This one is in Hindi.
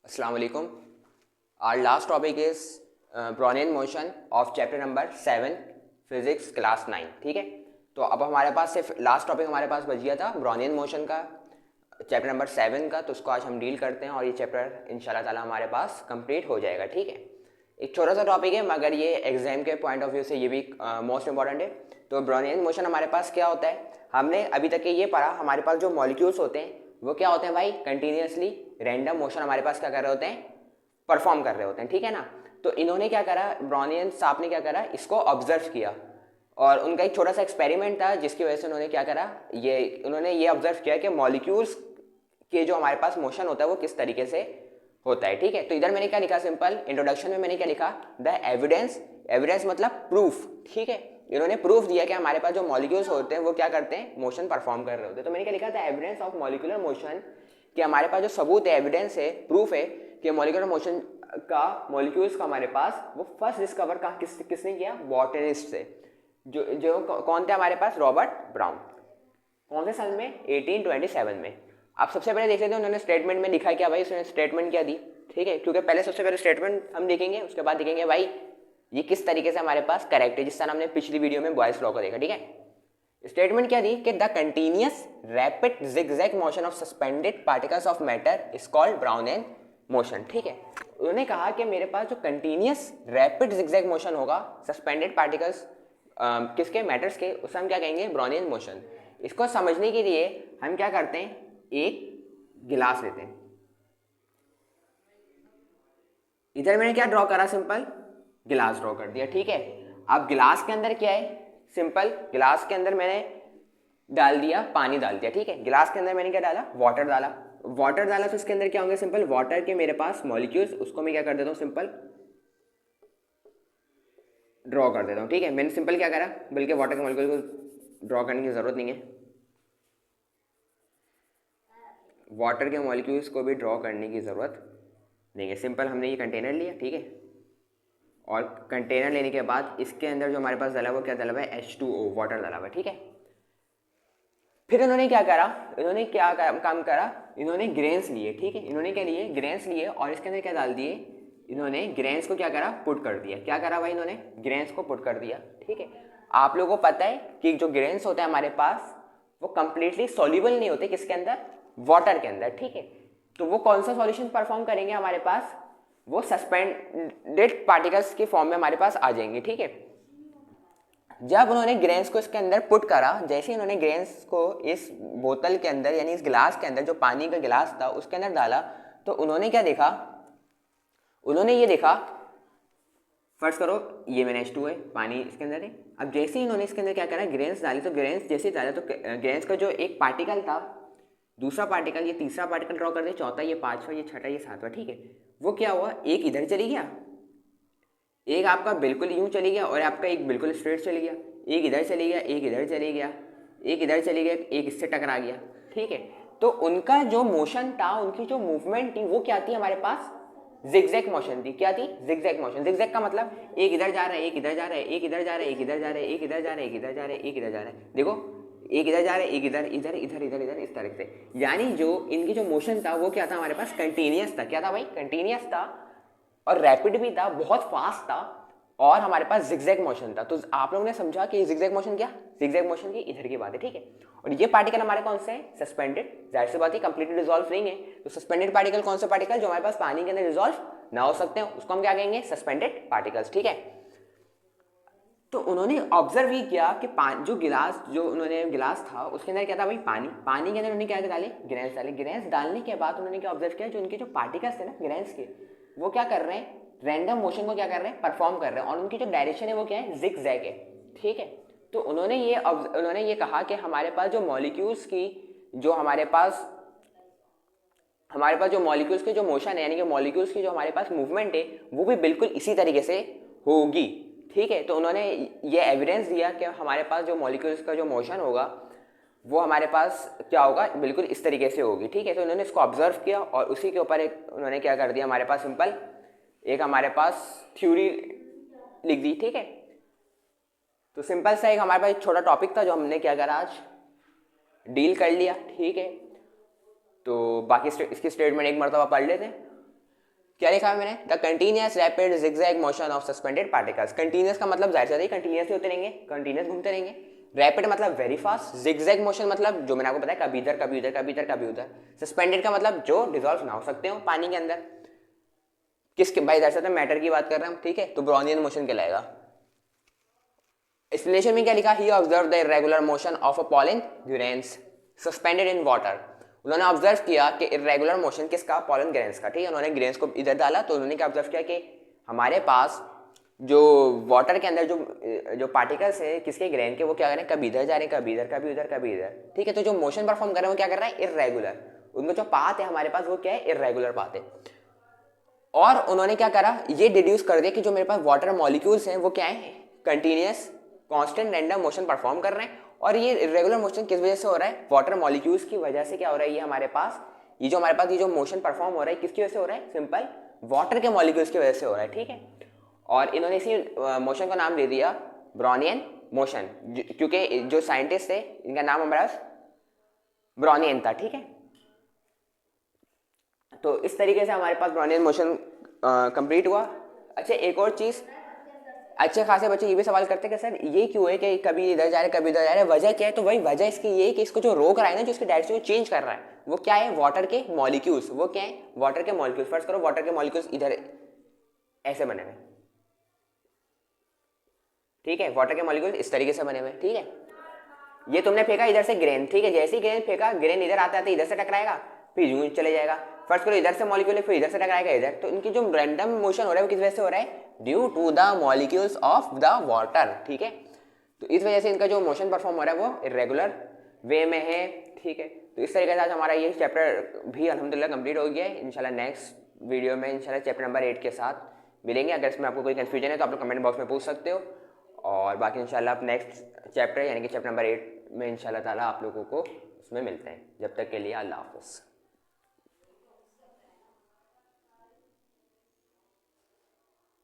Assalamu alaikum. Our last topic is Brownian motion of chapter number 7 physics class 9. ठीक है, तो अब हमारे पास सिर्फ लास्ट टॉपिक हमारे पास बच गया था ब्राउनियन मोशन का चैप्टर नंबर 7 का, तो उसको आज हम डील करते हैं और ये चैप्टर इंशाल्लाह ताला हमारे पास कंप्लीट हो जाएगा. ठीक है, एक छोटा सा टॉपिक है मगर ये एग्जाम के पॉइंट ऑफ व्यू से ये भी मोस्ट इंपॉर्टेंट है. तो ब्राउनियन मोशन हमारे पास क्या होता है, हमने अभी तक ये पढ़ा. हमारे पास जो मॉलिक्यूल्स होते हैं वो क्या होते हैं भाई, कंटिन्यूसली रैंडम मोशन हमारे पास क्या कर रहे होते हैं, परफॉर्म कर रहे होते हैं. ठीक है ना, तो इन्होंने क्या करा, ब्राउनियन साहब ने क्या करा, इसको ऑब्जर्व किया और उनका एक छोटा सा एक्सपेरिमेंट था जिसकी वजह से उन्होंने क्या करा, उन्होंने ये ऑब्जर्व किया कि मॉलिक्यूल्स के जो हमारे पास मोशन होता है वो किस तरीके से होता है. ठीक है, तो इधर मैंने क्या लिखा, सिंपल इंट्रोडक्शन में मैंने क्या लिखा, द एविडेंस. एविडेंस मतलब प्रूफ. ठीक है, इन्होंने प्रूफ दिया कि हमारे पास जो मॉलिक्यूल्स होते हैं वो क्या करते हैं, मोशन परफॉर्म कर रहे होते हैं. तो मैंने क्या लिखा था, एविडेंस ऑफ मॉलिक्यूलर मोशन, कि हमारे पास जो सबूत है, एविडेंस है, प्रूफ है कि मॉलिक्यूलर मोशन का, मॉलिक्यूल्स का हमारे पास वो फर्स्ट डिस्कवर का किसने किया, बॉटनिस्ट से. जो कौन थे हमारे पास, रॉबर्ट ब्राउन. कौन से सन में, 1827 में. आप सबसे पहले देख लेते हैं उन्होंने स्टेटमेंट में लिखा क्या भाई, उसने स्टेटमेंट क्या दी. ठीक है, क्योंकि पहले सबसे पहले स्टेटमेंट हम देखेंगे, उसके बाद देखेंगे भाई ये किस तरीके से हमारे पास करेक्ट है, जिस तरह हमने पिछली वीडियो में बॉयल्स लॉ को देखा. ठीक है, स्टेटमेंट क्या दी कि the continuous rapid zigzag motion of suspended particles of matter is called Brownian motion. ठीक है, उन्होंने कहा कि मेरे पास जो कंटिन्यूअस रैपिड जिगजैग मोशन होगा सस्पेंडेड पार्टिकल्स किसके, मैटर्स के, उसे हम क्या कहेंगे, ब्राउनियन मोशन. इसको समझने के लिए हम क्या करते हैं, एक गिलास लेते हैं. इधर मैंने क्या ड्रॉ करा, सिंपल गिलास ड्रॉ कर दिया. ठीक है, अब गिलास के अंदर क्या है, सिंपल गिलास के अंदर मैंने डाल दिया, पानी डाल दिया. ठीक है, गिलास के अंदर मैंने क्या डाला, वाटर डाला. वाटर डाला तो इसके अंदर क्या होंगे, सिंपल वाटर के मेरे पास मॉलिक्यूल्स, उसको मैं क्या कर देता हूँ, सिंपल ड्रॉ कर देता हूँ. ठीक है, मैंने सिंपल क्या करा, बल्कि वाटर के मॉलिक्यूल को ड्रॉ करने की जरूरत नहीं है, वाटर के मॉलिक्यूल्स को भी ड्रॉ करने की ज़रूरत नहीं है. सिंपल हमने ये कंटेनर लिया. ठीक है, और कंटेनर लेने के बाद इसके अंदर जो हमारे पास डला हुआ, क्या डला हुआ है, H2O, वाटर डला हुआ है. ठीक है, फिर इन्होंने क्या करा, इन्होंने क्या काम करा, इन्होंने ग्रेन्स लिए. ठीक है, इन्होंने क्या लिए, ग्रेन्स लिए और इसके अंदर क्या डाल दिए, इन्होंने ग्रेन्स को क्या करा, पुट कर दिया. क्या करा भाई, इन्होंने ग्रेन्स को पुट कर दिया. ठीक है, आप लोगों को पता है कि जो ग्रेन्स होते हैं हमारे पास वो कंप्लीटली सॉल्युबल नहीं होते, किसके अंदर, वाटर के अंदर. ठीक है, तो वो कौन सा सॉल्यूशन परफॉर्म करेंगे हमारे पास, वो सस्पेंडेड पार्टिकल्स के फॉर्म में हमारे पास आ जाएंगे. ठीक है, जब उन्होंने ग्रेन्स को इसके अंदर पुट करा, जैसे ही उन्होंने ग्रेन्स को इस बोतल के अंदर यानी इस गिलास के अंदर, जो पानी का गिलास था उसके अंदर डाला, तो उन्होंने क्या देखा, उन्होंने ये देखा, फर्स्ट करो ये मैंने H2 है, पानी इसके अंदर है. अब जैसे ही इन्होंने इसके अंदर क्या करा, ग्रेन्स डाली, तो ग्रेन्स जैसे डाला तो ग्रेन्स का जो एक पार्टिकल था, दूसरा पार्टिकल, ये तीसरा पार्टिकल ड्रॉ कर दिया, चौथा, ये पांचवा, ये छठा, ये सातवां. ठीक है, वो क्या हुआ, एक इधर चली गया, एक आपका बिल्कुल यूं चली गया और आपका एक बिल्कुल स्ट्रेट चली गया, एक इधर चली गया, एक इधर चली गया, एक इधर चली गया, एक इससे टकरा गया. ठीक है, तो उनका जो मोशन था, उनकी जो मूवमेंट थी वो क्या थी, हमारे पास जिगजैग मोशन थी. क्या थी, जिगजैग मोशन. जिगजैग का मतलब एक इधर जा रहा है, एक इधर जा रहा है, एक इधर जा रहा है, एक इधर जा रहा है, एक इधर जा रहा है, एक इधर जा रहा है, एक इधर जा रहा है. देखो, एक इधर जा रहा है, एक इधर, इधर इधर इधर इधर, इस तरह से. यानी जो इनकी जो मोशन था वो क्या था, हमारे पास कंटिन्यूअस था. क्या था भाई, कंटिन्यूअस था और रैपिड भी था, बहुत फास्ट था, और हमारे पास जिगजैग मोशन था. तो आप लोगों ने समझा कि जिगजैग मोशन क्या, जिगजैग मोशन की इधर की बात है. ठीक है, और ये पार्टिकल हमारे कौन से हैं, सस्पेंडेड. जाहिर सी बात है, कंप्लीटली डिसॉल्व नहीं है. तो सस्पेंडेड पार्टिकल कौन से पार्टिकल, जो हमारे पास पानी के अंदर डिसॉल्व ना हो सकते हैं, उसको हम क्या कहेंगे, सस्पेंडेड पार्टिकल्स. ठीक है, तो उन्होंने ऑब्जर्व ही किया कि जो गिलास, जो उन्होंने गिलास था उसके अंदर क्या था भाई, पानी. पानी के अंदर उन्होंने क्या डाले, ग्रेन्स डाले. ग्रेन्स डालने के बाद उन्होंने क्या ऑब्जर्व किया, जो उनके जो पार्टिकल्स थे ना ग्रेन्स के, वो क्या कर रहे हैं, रैंडम मोशन को क्या कर रहे हैं, परफॉर्म कर रहे हैं, और उनकी जो डायरेक्शन है वो क्या है, जिगजैग है. ठीक है, तो उन्होंने ये कहा कि हमारे पास जो मॉलिक्यूल्स की, जो हमारे पास जो मॉलिक्यूल्स की जो मोशन है, यानी कि मॉलिक्यूल्स की जो हमारे पास मूवमेंट है, वो भी बिल्कुल इसी तरीके से होगी. ठीक है, तो उन्होंने ये एविडेंस दिया कि हमारे पास जो मॉलिक्यूल्स का जो मोशन होगा वो हमारे पास क्या होगा, बिल्कुल इस तरीके से होगी. ठीक है, तो उन्होंने इसको ऑब्जर्व किया और उसी के ऊपर एक उन्होंने क्या कर दिया, हमारे पास सिंपल एक हमारे पास थ्योरी लिख दी. ठीक है, तो सिंपल सा एक हमारे पास एक छोटा टॉपिक था जो हमने क्या करा, आज डील कर लिया. ठीक है, तो बाकी इसकी स्टेटमेंट एक मरतबा पढ़ लेते हैं. क्या लिखा है मैंने, the continuous rapid zigzag motion of suspended particles. Continuous का मतलब जाहिर सी कंटिन्यूअस होते रहेंगे, कंटिन्यूअस घूमते रहेंगे। रैपिड मतलब वेरी फास्ट, जिगजैग मोशन मतलब जो मैंने आपको बताया कभी इधर कभी उधर कभी इधर कभी उधर। सस्पेंडेड का मतलब जो डिजॉल्व ना हो सकते हो पानी के अंदर। किसके भाई, दरअसल तो मैटर की बात कर रहे हैं हम, ठीक है, तो ब्रोनियन मोशन कहलाएगा। एक्सप्लेनेशन में क्या लिखा, he observe the irregular motion of a pollen grains suspended in water. उन्होंने ऑब्जर्व किया कि इरेगुलर मोशन किसका, पॉलन ग्रेन्स का, ठीक है। उन्होंने ग्रेन्स को इधर डाला तो उन्होंने क्या ऑब्जर्व किया कि हमारे पास जो वाटर के अंदर जो पार्टिकल्स है किसके, ग्रेन के, वो क्या कर रहे हैं, कभी इधर जा रहे हैं कभी इधर कभी उधर कभी इधर, ठीक है। तो जो मोशन परफॉर्म कर रहे हैं वो क्या कर रहा है, इरेगुलर। उनको जो पाथ है हमारे पास वो क्या है, इरेगुलर पाथ है। और उन्होंने क्या करा, ये डिड्यूस कर दिया कि जो मेरे पास वाटर मॉलिक्यूल्स हैं वो क्या है, continuous constant random motion perform कर रहे हैं। और ये इरेगुलर मोशन किस वजह से हो रहा है, वाटर मॉलिक्यूल्स की वजह से क्या हो रहा है, ये हमारे पास ये जो मोशन परफॉर्म हो रहा है किसकी वजह से हो रहा है, सिंपल वाटर के मॉलिक्यूल्स की वजह से हो रहा है, ठीक है। और इन्होंने इसी मोशन का नाम दे दिया ब्रोनियन मोशन, क्योंकि जो साइंटिस्ट थे इनका नाम हमारा ब्रोनियन था, ठीक है। तो इस तरीके से हमारे पास ब्रोनियन मोशन कंप्लीट हुआ। अच्छा एक और चीज़, अच्छे खासे बच्चे ये भी सवाल करते हैं कि सर ये क्यों है कि कभी इधर जा रहे कभी इधर जा रहे, वजह क्या है। तो वही वजह इसकी ये है कि इसको जो रोक रहा है ना, जो इसकी डायरेक्शन को चेंज कर रहा है, वो क्या है, वाटर के मॉलिक्यूल्स। वो क्या है, वाटर के मॉलिक्यूल्स। फर्स्ट करो वाटर के मॉलिक्यूल्स इधर ऐसे बने हुए, ठीक है, वाटर के मॉलिक्यूल्स इस तरीके से बने हुए, ठीक है। ये तुमने फेंका इधर से ग्रेन, ठीक है, जैसे ही ग्रेन फेंका, ग्रेन इधर आते आते इधर से टकराएगा, फिर यूं चले जाएगा। फर्स्ट करो इधर से मॉलिक्यूल, फिर इधर से टकराएगा इधर। तो इनकी जो रैंडम मोशन हो रहा है वो किस वजह से हो रहा है, due to the molecules of the water, ठीक है। तो इस वजह से इनका जो मोशन परफॉर्म हो रहा है वो इरेगुलर वे में है, ठीक है। तो इस तरीके से आज हमारा ये चैप्टर भी अल्हम्दुलिल्लाह कंप्लीट हो गया है। इंशाल्लाह नेक्स्ट वीडियो में इंशाल्लाह चैप्टर नंबर 8 के साथ मिलेंगे। अगर इसमें आपको कोई कन्फ्यूजन है तो आप लोग कमेंट बॉक्स में पूछ सकते हो। और बाकी इंशाल्लाह आप नेक्स्ट चैप्टर यानी कि चैप्टर नंबर 8 में इंशाल्लाह ताला आप लोगों को उसमें मिलते हैं। जब तक के लिए अल्लाह हाफ़िज़।